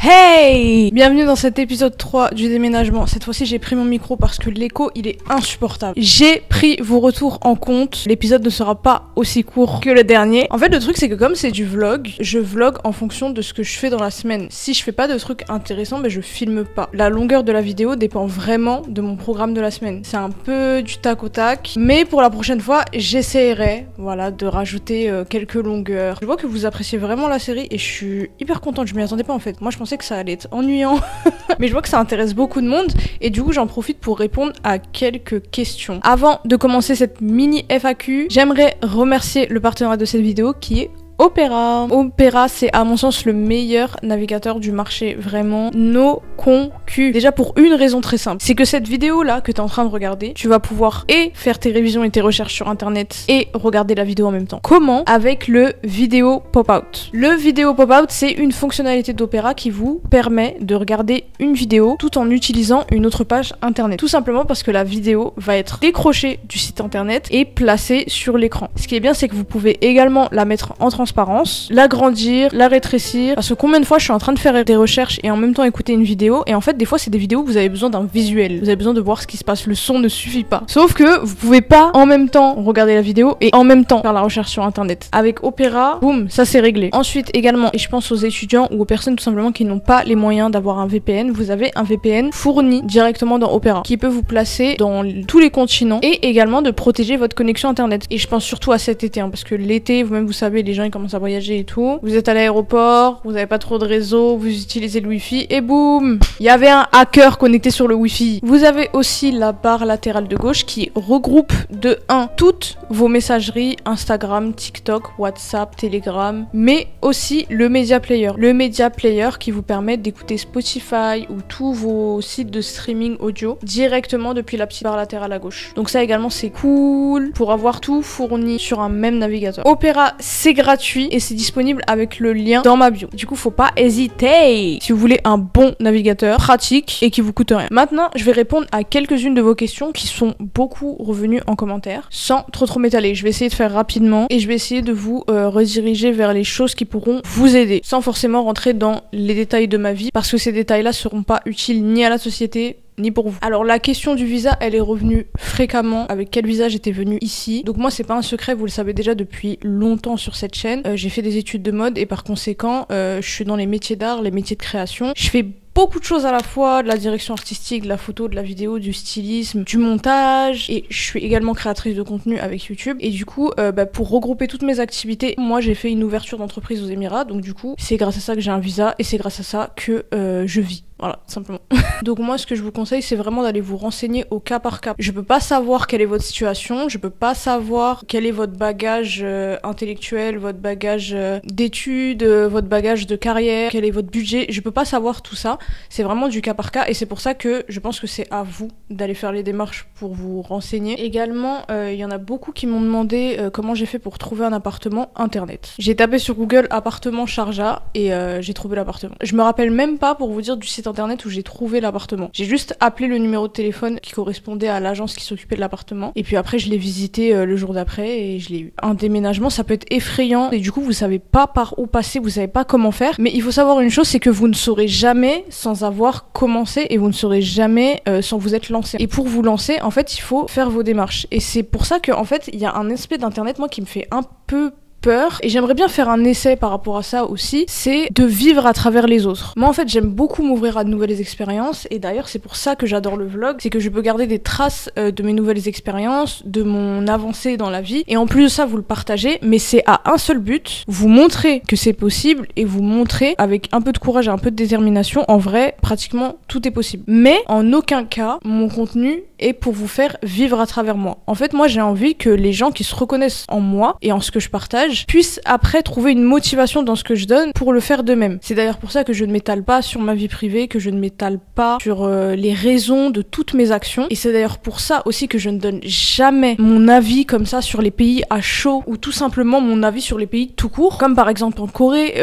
Hey! Bienvenue dans cet épisode 3 du déménagement. Cette fois-ci, j'ai pris mon micro parce que l'écho, il est insupportable. J'ai pris vos retours en compte. L'épisode ne sera pas aussi court que le dernier. En fait, le truc, c'est que comme c'est du vlog, je vlog en fonction de ce que je fais dans la semaine. Si je fais pas de trucs intéressants, ben je filme pas. La longueur de la vidéo dépend vraiment de mon programme de la semaine. C'est un peu du tac au tac. Mais pour la prochaine fois, j'essaierai, voilà, de rajouter quelques longueurs. Je vois que vous appréciez vraiment la série et je suis hyper contente. Je m'y attendais pas en fait. Moi, je pensais que ça allait être ennuyant, mais je vois que ça intéresse beaucoup de monde et du coup j'en profite pour répondre à quelques questions. Avant de commencer cette mini FAQ, j'aimerais remercier le partenaire de cette vidéo qui est Opera. Opera, c'est à mon sens le meilleur navigateur du marché, vraiment no concu. Déjà pour une raison très simple, c'est que cette vidéo là que tu es en train de regarder, tu vas pouvoir et faire tes révisions et tes recherches sur internet et regarder la vidéo en même temps. Comment? Avec le vidéo pop-out. Le vidéo pop-out, c'est une fonctionnalité d'Opera qui vous permet de regarder une vidéo tout en utilisant une autre page internet. Tout simplement parce que la vidéo va être décrochée du site internet et placée sur l'écran. Ce qui est bien, c'est que vous pouvez également la mettre en transparence, l'agrandir, la rétrécir. Parce que combien de fois je suis en train de faire des recherches et en même temps écouter une vidéo, et en fait des fois c'est des vidéos où vous avez besoin d'un visuel, vous avez besoin de voir ce qui se passe, le son ne suffit pas. Sauf que vous pouvez pas en même temps regarder la vidéo et en même temps faire la recherche sur internet. Avec Opera, boum, ça c'est réglé. Ensuite également, et je pense aux étudiants ou aux personnes tout simplement qui n'ont pas les moyens d'avoir un VPN, vous avez un VPN fourni directement dans Opera qui peut vous placer dans tous les continents et également de protéger votre connexion internet. Et je pense surtout à cet été, hein, parce que l'été, vous-même vous savez, les gens ils commencent à voyager et tout. Vous êtes à l'aéroport, vous avez pas trop de réseau, vous utilisez le wifi et boum, il y avait un hacker connecté sur le wifi. Vous avez aussi la barre latérale de gauche qui regroupe de 1 toutes vos messageries Instagram, TikTok, WhatsApp, Telegram, mais aussi le Media Player. Le Media Player qui vous permet d'écouter Spotify ou tous vos sites de streaming audio directement depuis la petite barre latérale à gauche. Donc ça également c'est cool pour avoir tout fourni sur un même navigateur. Opera, c'est gratuit et c'est disponible avec le lien dans ma bio. Du coup, faut pas hésiter si vous voulez un bon navigateur pratique et qui vous coûte rien. Maintenant, je vais répondre à quelques-unes de vos questions qui sont beaucoup revenues en commentaire sans trop m'étaler. Je vais essayer de faire rapidement et je vais essayer de vous rediriger vers les choses qui pourront vous aider sans forcément rentrer dans les détails de ma vie parce que ces détails-là seront pas utiles ni à la société ni pour vous. Alors la question du visa, elle est revenue fréquemment. Avec quel visa j'étais venue ici? Donc moi c'est pas un secret, vous le savez déjà depuis longtemps sur cette chaîne. J'ai fait des études de mode et par conséquent je suis dans les métiers d'art, les métiers de création. Je fais beaucoup de choses à la fois, de la direction artistique, de la photo, de la vidéo, du stylisme, du montage, et je suis également créatrice de contenu avec YouTube. Et du coup, pour regrouper toutes mes activités, moi j'ai fait une ouverture d'entreprise aux Émirats, donc du coup c'est grâce à ça que j'ai un visa et c'est grâce à ça que je vis. Voilà, simplement. Donc moi, ce que je vous conseille, c'est vraiment d'aller vous renseigner au cas par cas. Je peux pas savoir quelle est votre situation, je peux pas savoir quel est votre bagage intellectuel, votre bagage d'études, votre bagage de carrière, quel est votre budget. Je peux pas savoir tout ça. C'est vraiment du cas par cas et c'est pour ça que je pense que c'est à vous d'aller faire les démarches pour vous renseigner. Également, il y en a beaucoup qui m'ont demandé comment j'ai fait pour trouver un appartement internet. J'ai tapé sur Google appartement Sharjah et j'ai trouvé l'appartement. Je me rappelle même pas pour vous dire du site internet où j'ai trouvé l'appartement. J'ai juste appelé le numéro de téléphone qui correspondait à l'agence qui s'occupait de l'appartement et puis après je l'ai visité le jour d'après et je l'ai eu. Un déménagement, ça peut être effrayant et du coup vous savez pas par où passer, vous savez pas comment faire, mais il faut savoir une chose, c'est que vous ne saurez jamais sans avoir commencé et vous ne saurez jamais sans vous être lancé. Et pour vous lancer, en fait, il faut faire vos démarches. Et c'est pour ça que en fait, il y a un aspect d'internet moi qui me fait un peu peur et j'aimerais bien faire un essai par rapport à ça aussi, c'est de vivre à travers les autres. Moi en fait j'aime beaucoup m'ouvrir à de nouvelles expériences et d'ailleurs c'est pour ça que j'adore le vlog, c'est que je peux garder des traces de mes nouvelles expériences, de mon avancée dans la vie et en plus de ça vous le partagez, mais c'est à un seul but, vous montrer que c'est possible et vous montrer avec un peu de courage et un peu de détermination, en vrai pratiquement tout est possible. Mais en aucun cas mon contenu est pour vous faire vivre à travers moi. En fait moi j'ai envie que les gens qui se reconnaissent en moi et en ce que je partage puissent après trouver une motivation dans ce que je donne pour le faire d'eux-mêmes. C'est d'ailleurs pour ça que je ne m'étale pas sur ma vie privée, que je ne m'étale pas sur les raisons de toutes mes actions. Et c'est d'ailleurs pour ça aussi que je ne donne jamais mon avis comme ça sur les pays à chaud ou tout simplement mon avis sur les pays tout court. Comme par exemple en Corée,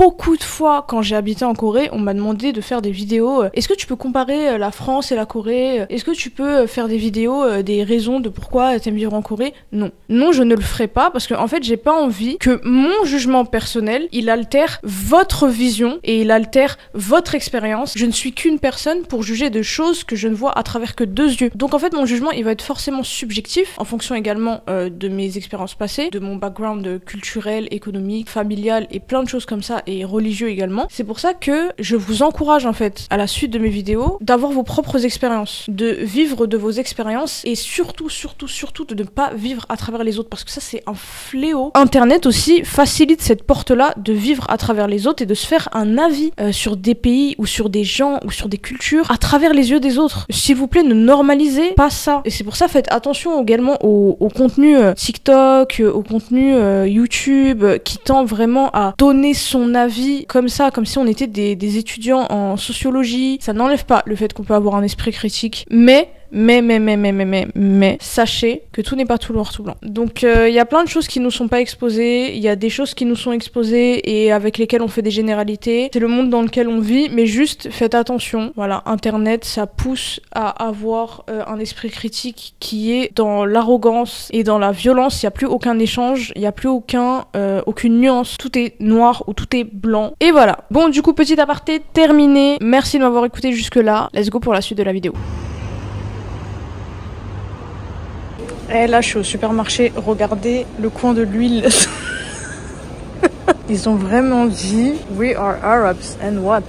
beaucoup de fois quand j'ai habité en Corée, on m'a demandé de faire des vidéos. Est-ce que tu peux comparer la France et la Corée? Est-ce que tu peux faire des vidéos des raisons de pourquoi t'aimes vivre en Corée? Non. Non, je ne le ferai pas parce que en fait, j'ai pas envie que mon jugement personnel, il altère votre vision et il altère votre expérience. Je ne suis qu'une personne pour juger de choses que je ne vois à travers que 2 yeux. Donc en fait, mon jugement, il va être forcément subjectif en fonction également de mes expériences passées, de mon background culturel, économique, familial et plein de choses comme ça et religieux également. C'est pour ça que je vous encourage en fait à la suite de mes vidéos d'avoir vos propres expériences, de vivre de vos expériences et surtout de ne pas vivre à travers les autres parce que ça c'est un fléau. Internet aussi facilite cette porte-là de vivre à travers les autres et de se faire un avis sur des pays ou sur des gens ou sur des cultures à travers les yeux des autres. S'il vous plaît, ne normalisez pas ça. Et c'est pour ça, faites attention également au contenu TikTok, au contenu YouTube qui tend vraiment à donner son avis comme ça, comme si on était des étudiants en sociologie. Ça n'enlève pas le fait qu'on peut avoir un esprit critique, mais sachez que tout n'est pas tout noir tout blanc. Donc il y a plein de choses qui nous sont pas exposées, il y a des choses qui nous sont exposées et avec lesquelles on fait des généralités. C'est le monde dans lequel on vit, mais juste faites attention. Voilà, Internet, ça pousse à avoir un esprit critique qui est dans l'arrogance et dans la violence. Il n'y a plus aucun échange, il n'y a plus aucune nuance. Tout est noir ou tout est blanc. Et voilà. Bon, du coup, petit aparté terminé. Merci de m'avoir écouté jusque là. Let's go pour la suite de la vidéo. Et là, je suis au supermarché. Regardez le coin de l'huile. Ils ont vraiment dit We are Arabs and what?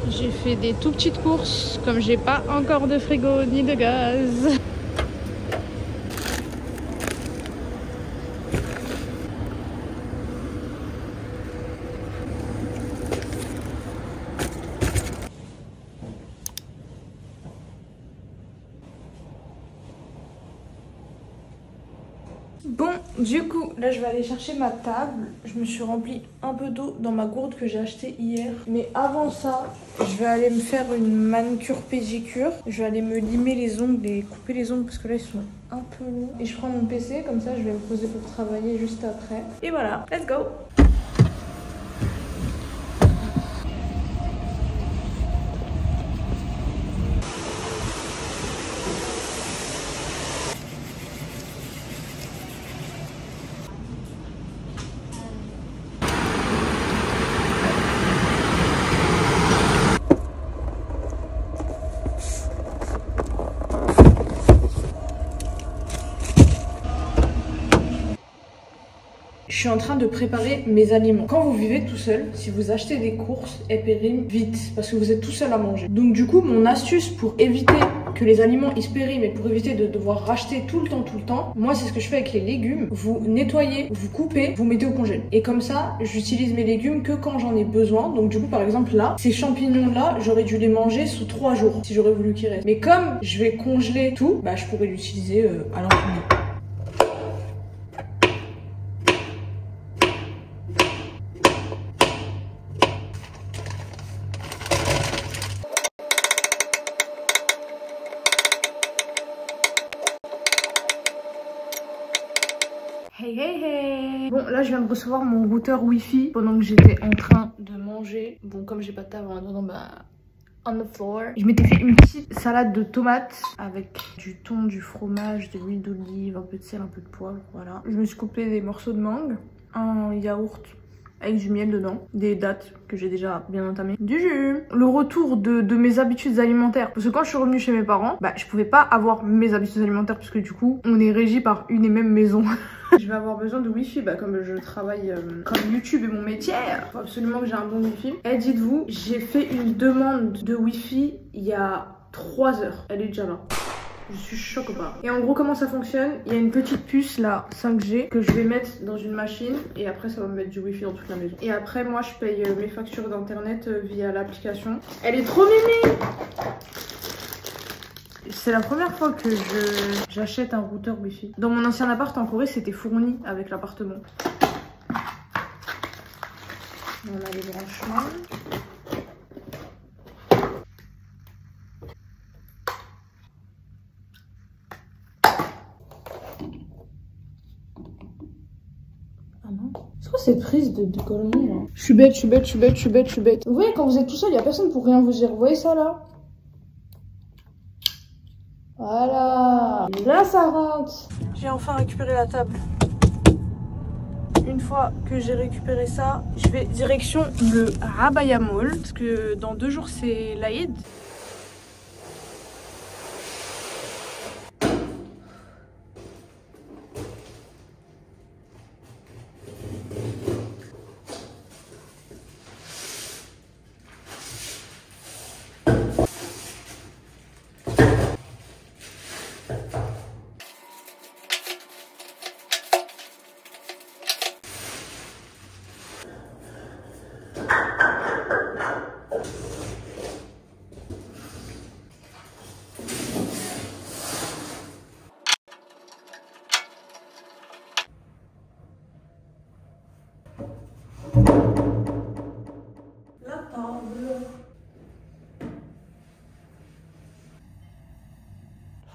J'ai fait des tout petites courses, comme j'ai pas encore de frigo ni de gaz. Bon, du coup, là je vais aller chercher ma table. Je me suis rempli un peu d'eau dans ma gourde que j'ai achetée hier. Mais avant ça, je vais aller me faire une manucure pédicure. Je vais aller me limer les ongles et couper les ongles parce que là ils sont un peu longs. Et je prends mon PC, comme ça je vais me poser pour travailler juste après. Et voilà, let's go! Je suis en train de préparer mes aliments. Quand vous vivez tout seul, si vous achetez des courses, elles périment vite parce que vous êtes tout seul à manger. Donc du coup, mon astuce pour éviter que les aliments ils se périment et pour éviter de devoir racheter tout le temps, moi c'est ce que je fais avec les légumes. Vous nettoyez, vous coupez, vous mettez au congèle. Et comme ça, j'utilise mes légumes que quand j'en ai besoin. Donc du coup, par exemple là, ces champignons là, j'aurais dû les manger sous 3 jours si j'aurais voulu qu'ils restent. Mais comme je vais congeler tout, bah je pourrais l'utiliser à l'infini. Hey. Bon, là je viens de recevoir mon routeur Wi-Fi pendant que j'étais en train de manger. Bon, comme j'ai pas de table en attendant, bah on the floor. Je m'étais fait une petite salade de tomates avec du thon, du fromage, de l'huile d'olive, un peu de sel, un peu de poivre, voilà. Je me suis coupé des morceaux de mangue, un yaourt avec du miel dedans, des dattes que j'ai déjà bien entamées, du jus. Le retour de mes habitudes alimentaires, parce que quand je suis revenue chez mes parents, bah je pouvais pas avoir mes habitudes alimentaires parce que du coup on est régi par une et même maison. Je vais avoir besoin de wifi, bah comme je travaille, comme YouTube est mon métier, faut absolument que j'ai un bon wifi. Et dites-vous, j'ai fait une demande de wifi il y a 3 heures, elle est déjà là. Je suis choquée ou pas. Et en gros, comment ça fonctionne? Il y a une petite puce là, 5G, que je vais mettre dans une machine et après ça va me mettre du wifi dans toute la maison. Et après, moi je paye mes factures d'internet via l'application. Elle est trop mimi! C'est la première fois que j'achète un routeur wifi. Dans mon ancien appart en Corée, c'était fourni avec l'appartement. On a les branchements. Ah non. Est-ce que cette prise de décollement là? Je suis bête, je suis bête, je suis bête, je suis bête, je suis bête. Vous voyez, quand vous êtes tout seul, il y a personne pour rien vous dire. Vous voyez ça là? Voilà. Et là, ça rentre. J'ai enfin récupéré la table. Une fois que j'ai récupéré ça, je vais direction le Rabaya Mall. Parce que dans 2 jours, c'est l'Aïd.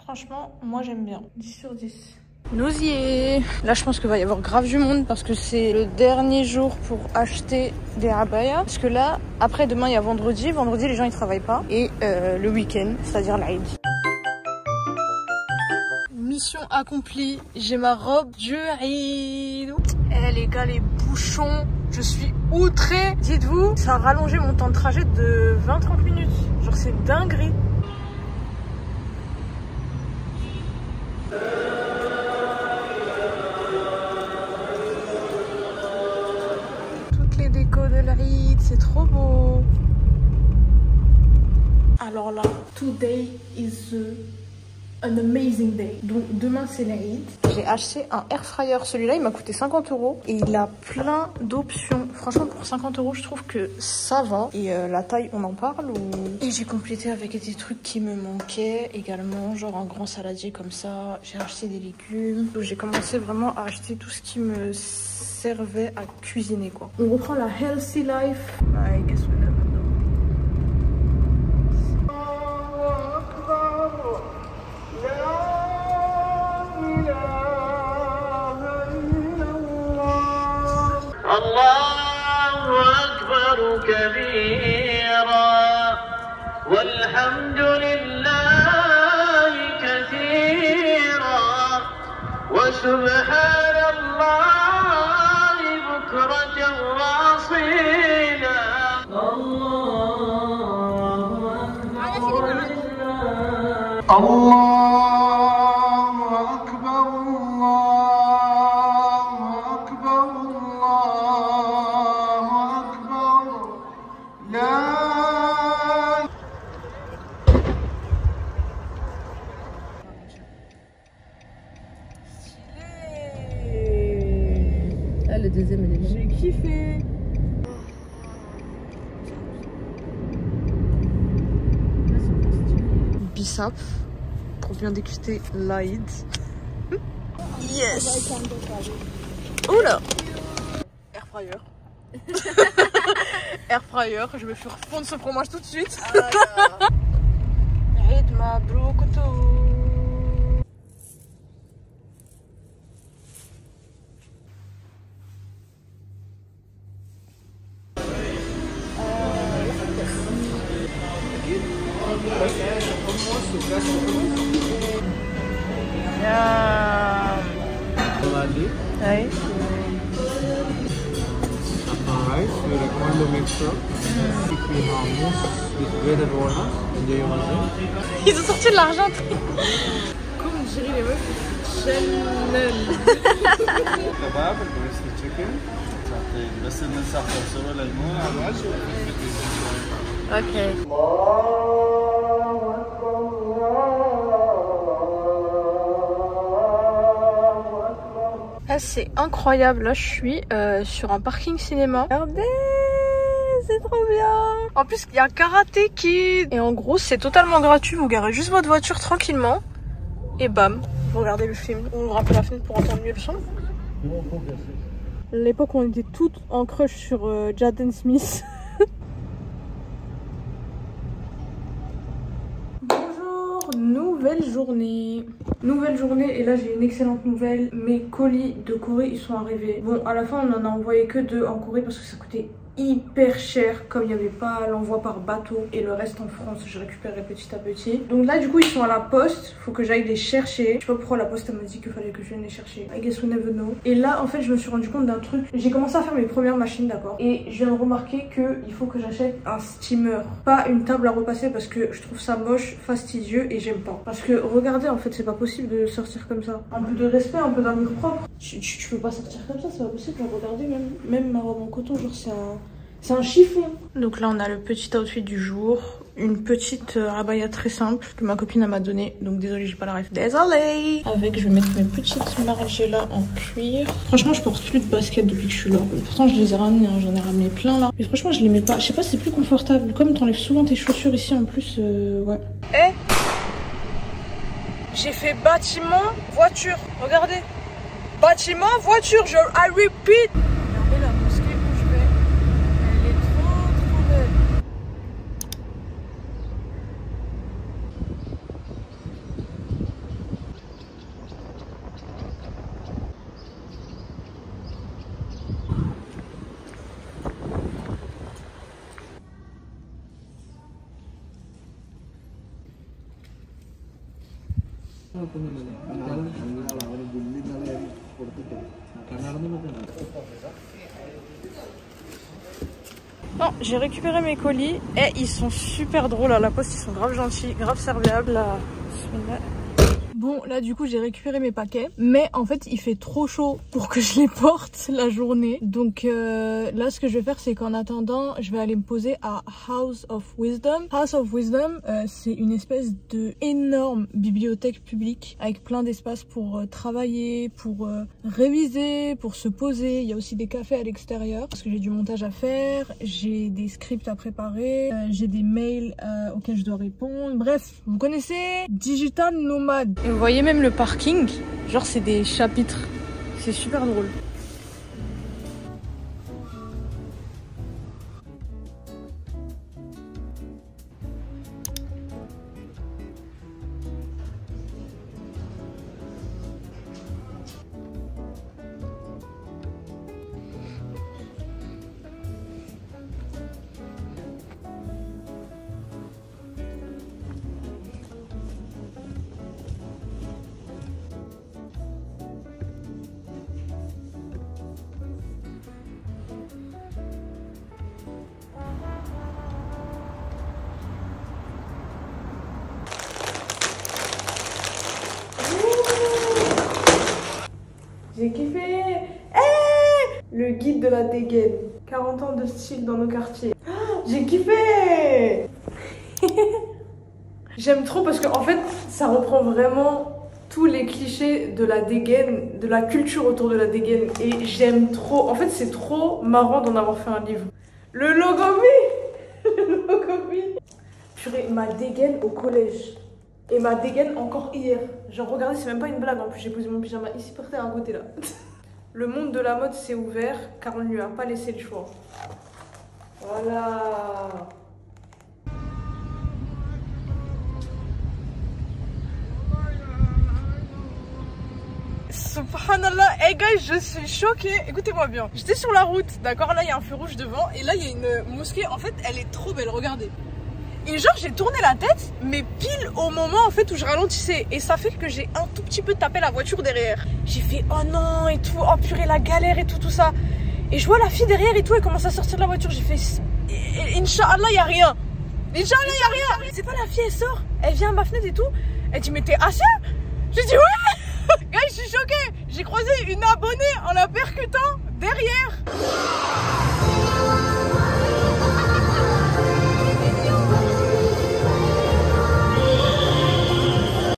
Franchement, moi j'aime bien. 10 sur 10. Nous y est. Là, je pense qu'il va y avoir grave du monde parce que c'est le dernier jour pour acheter des abayas. Parce que là, après demain, il y a vendredi. Vendredi, les gens ils travaillent pas. Et le week-end, c'est-à-dire l'Aïd. Mission accomplie. J'ai ma robe du Aïd. Eh les gars, les bouchons. Je suis outrée. Dites-vous, ça a rallongé mon temps de trajet de 20-30 minutes. Genre, c'est dinguerie. Toutes les décos de l'Aïd, c'est trop beau. Alors là, today is an amazing day. Donc demain c'est l'Aïd. J'ai acheté un air fryer. Celui-là il m'a coûté 50 € et il a plein d'options. Franchement pour 50 € je trouve que ça va. Et la taille on en parle ou... Et j'ai complété avec des trucs qui me manquaient également. Genre un grand saladier comme ça. J'ai acheté des légumes. Donc j'ai commencé vraiment à acheter tout ce qui me servait à cuisiner quoi. On reprend la healthy life. I guess we never know. الله أكبر كبيرا والحمد لله كثيرا وسبحان الله بكرة وأصيلا الله أكبر Le deuxième élément. J'ai kiffé. Bissap pour bien déguster l'Aïd. Yes. Oula. Air fryer. Air fryer. Je vais faire fondre ce fromage tout de suite. Aïd mabrouk. Right. Rice, we recommend the mixture. We have mousse with breaded walnuts. Enjoy your meal. Ils ont sorti de l'argenterie. Comme dirait les meufs, Chanel. Kebab, roasted chicken. بس بننصح توصلوا للمول على الوجه. Ok. Ah, c'est incroyable, là je suis sur un parking cinéma. Regardez, c'est trop bien. En plus il y a un karaté kid. Et en gros c'est totalement gratuit, vous garez juste votre voiture tranquillement. Et bam, vous regardez le film. On ouvre un peu la fenêtre pour entendre mieux le son. À l'époque on était toutes en crush sur Jaden Smith. Bonjour, Nouvelle journée. Nouvelle journée et là j'ai une excellente nouvelle. Mes colis de Corée ils sont arrivés. Bon à la fin on en a envoyé que 2 en Corée parce que ça coûtait hyper cher comme il n'y avait pas l'envoi par bateau et le reste en France je récupérais petit à petit. Donc là du coup ils sont à la poste, faut que j'aille les chercher. Je sais pas pourquoi la poste elle m'a dit qu'il fallait que je vienne les chercher. I guess we never know. Et là en fait je me suis rendu compte d'un truc. J'ai commencé à faire mes premières machines d'accord. Et je viens de remarquer qu'il faut que j'achète un steamer. Pas une table à repasser parce que je trouve ça moche, fastidieux et j'aime pas. Parce que regardez en fait c'est pas possible de sortir comme ça. Un peu de respect, un peu d'amour propre. Tu peux pas sortir comme ça, c'est pas possible. Regardez même ma robe en coton genre c'est un chiffon. Donc là on a le petit outfit du jour. Une petite abaya très simple que ma copine m'a donné. Donc désolée j'ai pas la ref. Désolée. Avec je vais mettre mes petites margiela en cuir. Franchement je porte plus de baskets depuis que je suis là. Pourtant je les ai ramenées, hein. J'en ai ramené plein là. Mais franchement je les mets pas. Je sais pas c'est plus confortable. Comme t'enlèves souvent tes chaussures ici en plus ouais. Eh j'ai fait bâtiment, voiture. Regardez. Bâtiment, voiture. I repeat. Regardez la mosquée où je vais. Elle est trop belle. Non, j'ai récupéré mes colis et ils sont super drôles à la poste, ils sont grave gentils, grave serviables. Bon là du coup j'ai récupéré mes paquets mais en fait il fait trop chaud pour que je les porte la journée. Donc là ce que je vais faire c'est qu'en attendant je vais aller me poser à House of Wisdom. House of Wisdom c'est une espèce de énorme bibliothèque publique avec plein d'espaces pour travailler, pour réviser, pour se poser. Il y a aussi des cafés à l'extérieur parce que j'ai du montage à faire, j'ai des scripts à préparer, j'ai des mails auxquels je dois répondre. Bref, vous connaissez Digital Nomad. Et vous voyez même le parking, genre c'est des chapitres, c'est super drôle. J'ai kiffé. Hey, le guide de la dégaine. 40 ans de style dans nos quartiers. J'ai kiffé. J'aime trop parce qu'en fait, ça reprend vraiment tous les clichés de la dégaine, de la culture autour de la dégaine. Et j'aime trop. En fait, c'est trop marrant d'en avoir fait un livre. Le logomi. Le logomi. Purée, ma dégaine au collège. Et ma dégaine encore hier. Genre regardez, c'est même pas une blague en plus, j'ai posé mon pyjama ici par terre à côté là. Le monde de la mode s'est ouvert car on ne lui a pas laissé le choix. Voilà. Subhanallah, hey guys, je suis choquée. Écoutez-moi bien. J'étais sur la route, d'accord, là il y a un feu rouge devant et là il y a une mosquée. En fait, elle est trop belle, regardez. Et genre j'ai tourné la tête mais pile au moment en fait où je ralentissais et ça fait que j'ai un tout petit peu tapé la voiture derrière. J'ai fait oh non et tout, oh purée la galère et tout ça. Et je vois la fille derrière et tout, elle commence à sortir de la voiture. J'ai fait Inch'Allah y a rien. Inch'Allah y a rien. C'est pas la fille, elle sort, elle vient à ma fenêtre et tout. Elle dit mais t'es Asia? J'ai dit ouais. Gars je suis choquée. J'ai croisé une abonnée en la percutant derrière.